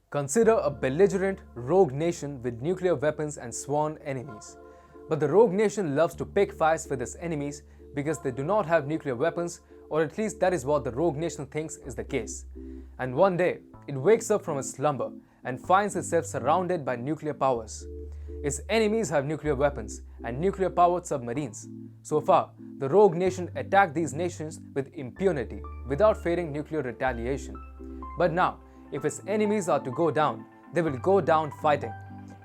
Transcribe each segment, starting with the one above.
Consider a belligerent, rogue nation with nuclear weapons and sworn enemies. But the rogue nation loves to pick fights with its enemies because they do not have nuclear weapons, or at least that is what the rogue nation thinks is the case. And one day, it wakes up from its slumber and finds itself surrounded by nuclear powers. Its enemies have nuclear weapons and nuclear-powered submarines. So far, the rogue nation attacked these nations with impunity without fearing nuclear retaliation. But now, if its enemies are to go down, they will go down fighting.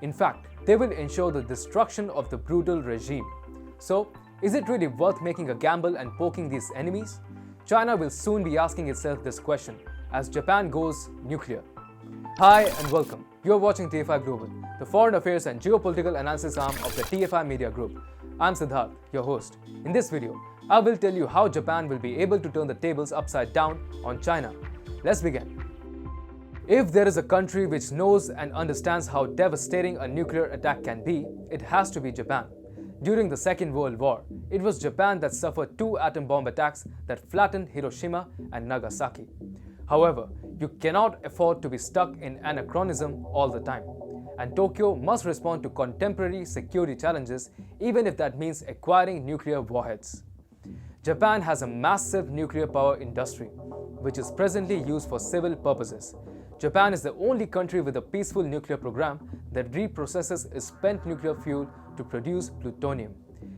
In fact, they will ensure the destruction of the brutal regime. So, is it really worth making a gamble and poking these enemies? China will soon be asking itself this question as Japan goes nuclear. Hi and welcome. You're watching TFI Global, the foreign affairs and geopolitical analysis arm of the TFI Media Group. I'm Siddharth, your host. In this video, I will tell you how Japan will be able to turn the tables upside down on China. Let's begin. If there is a country which knows and understands how devastating a nuclear attack can be, it has to be Japan. During the Second World War, it was Japan that suffered 2 atom bomb attacks that flattened Hiroshima and Nagasaki. However, you cannot afford to be stuck in anachronism all the time, and Tokyo must respond to contemporary security challenges even if that means acquiring nuclear warheads. Japan has a massive nuclear power industry, which is presently used for civil purposes. Japan is the only country with a peaceful nuclear program that reprocesses its spent nuclear fuel to produce plutonium.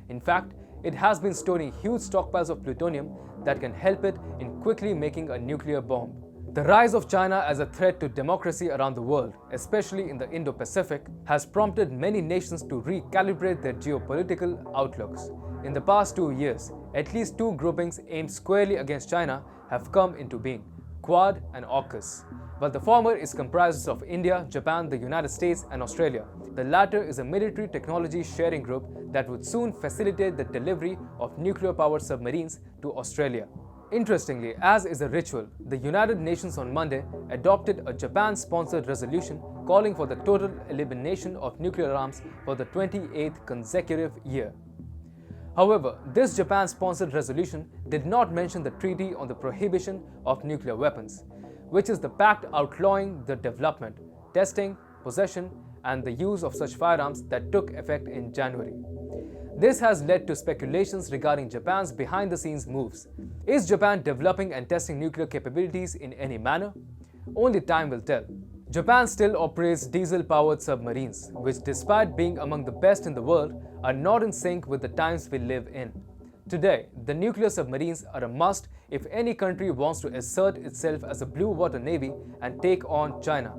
In fact, it has been storing huge stockpiles of plutonium that can help it in quickly making a nuclear bomb. The rise of China as a threat to democracy around the world, especially in the Indo-Pacific, has prompted many nations to recalibrate their geopolitical outlooks. In the past 2 years, at least 2 groupings aimed squarely against China have come into being: Quad and AUKUS. While the former is comprised of India, Japan, the United States and Australia, the latter is a military technology sharing group that would soon facilitate the delivery of nuclear-powered submarines to Australia. Interestingly, as is a ritual, the United Nations on Monday adopted a Japan-sponsored resolution calling for the total elimination of nuclear arms for the 28th consecutive year. However, this Japan-sponsored resolution did not mention the Treaty on the Prohibition of Nuclear Weapons, which is the pact outlawing the development, testing, possession, and the use of such firearms that took effect in January. This has led to speculations regarding Japan's behind-the-scenes moves. Is Japan developing and testing nuclear capabilities in any manner? Only time will tell. Japan still operates diesel-powered submarines, which despite being among the best in the world, are not in sync with the times we live in. Today, the nuclear submarines are a must if any country wants to assert itself as a blue water navy and take on China.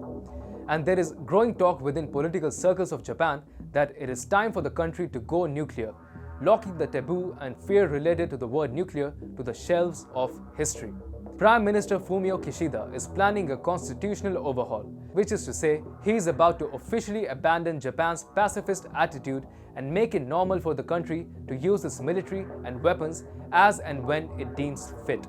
And there is growing talk within political circles of Japan that it is time for the country to go nuclear, locking the taboo and fear related to the word nuclear to the shelves of history. Prime Minister Fumio Kishida is planning a constitutional overhaul, which is to say, he is about to officially abandon Japan's pacifist attitude and make it normal for the country to use its military and weapons as and when it deems fit.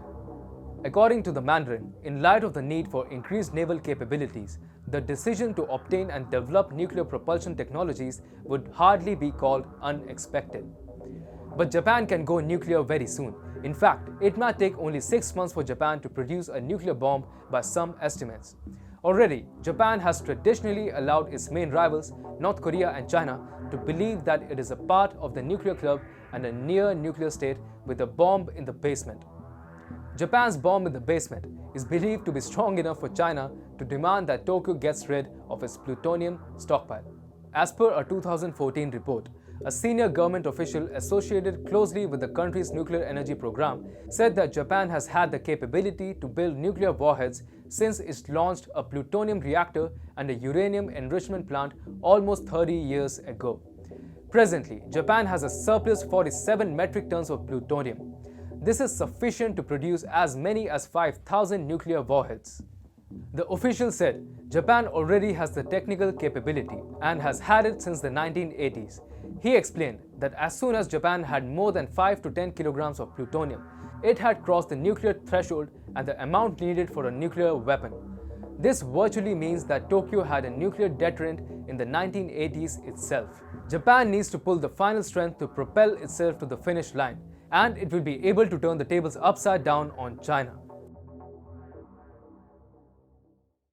According to the Mandarin, in light of the need for increased naval capabilities, the decision to obtain and develop nuclear propulsion technologies would hardly be called unexpected. But Japan can go nuclear very soon. In fact, it might take only 6 months for Japan to produce a nuclear bomb by some estimates. Already, Japan has traditionally allowed its main rivals, North Korea and China, to believe that it is a part of the nuclear club and a near-nuclear state with a bomb in the basement. Japan's bomb in the basement is believed to be strong enough for China to demand that Tokyo gets rid of its plutonium stockpile. As per a 2014 report, a senior government official associated closely with the country's nuclear energy program said that Japan has had the capability to build nuclear warheads since it launched a plutonium reactor and a uranium enrichment plant almost 30 years ago. Presently, Japan has a surplus 47 metric tons of plutonium. This is sufficient to produce as many as 5,000 nuclear warheads. The official said Japan already has the technical capability and has had it since the 1980s. He explained that as soon as Japan had more than 5 to 10 kilograms of plutonium, it had crossed the nuclear threshold and the amount needed for a nuclear weapon. This virtually means that Tokyo had a nuclear deterrent in the 1980s itself. Japan needs to pull the final strength to propel itself to the finish line, and it will be able to turn the tables upside down on China.